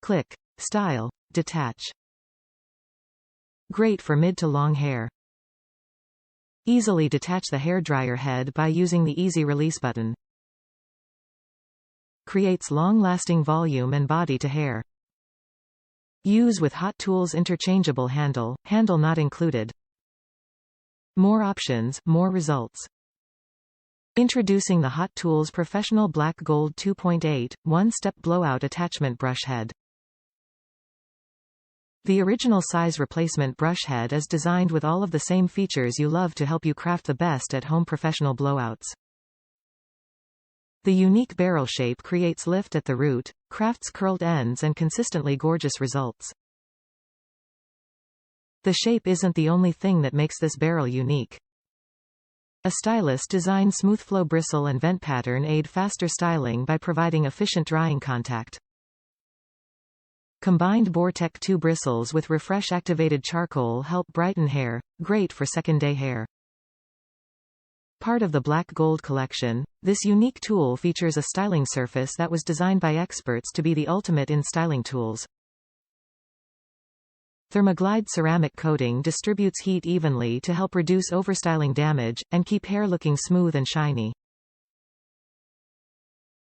CLICK.STYLE.DETACH. Great for mid to long hair. Easily detach the hairdryer head by using the easy release button. Creates long-lasting volume and body to hair. Use with Hot Tools interchangeable handle not included. More options, more results. Introducing the Hot Tools Professional Black Gold 2.8 One-Step Blowout Attachment Brush Head. The original size replacement brush head is designed with all of the same features you love to help you craft the best at-home professional blowouts. The unique barrel shape creates lift at the root, crafts curled ends and consistently gorgeous results. The shape isn't the only thing that makes this barrel unique. A stylist designed Smoothflow bristle and vent pattern aid faster styling by providing efficient drying contact. Combined Bortec 2 bristles with refresh activated charcoal help brighten hair, great for second day hair. Part of the Black Gold collection, this unique tool features a styling surface that was designed by experts to be the ultimate in styling tools. Thermaglide ceramic coating distributes heat evenly to help reduce overstyling damage, and keep hair looking smooth and shiny.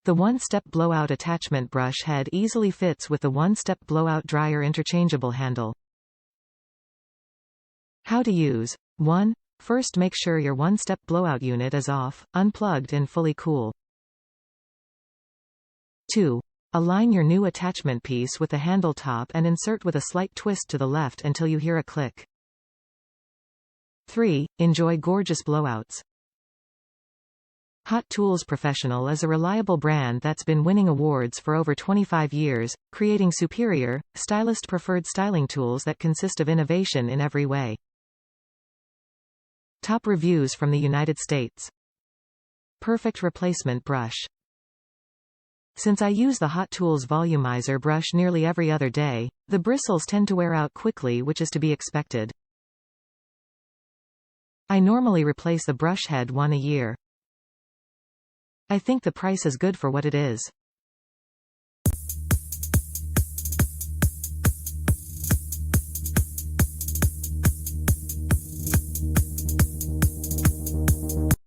The One-Step Blowout Attachment Brush Head easily fits with the One-Step Blowout Dryer interchangeable handle. How to use. 1. First, make sure your one-step blowout unit is off, unplugged and fully cool. 2. Align your new attachment piece with the handle top and insert with a slight twist to the left until you hear a click. 3. Enjoy gorgeous blowouts. Hot Tools Professional is a reliable brand that's been winning awards for over 25 years, creating superior, stylist-preferred styling tools that consist of innovation in every way. Top reviews from the United States. Perfect replacement brush. Since I use the Hot Tools Volumizer brush nearly every other day, the bristles tend to wear out quickly, which is to be expected. I normally replace the brush head once a year. I think the price is good for what it is.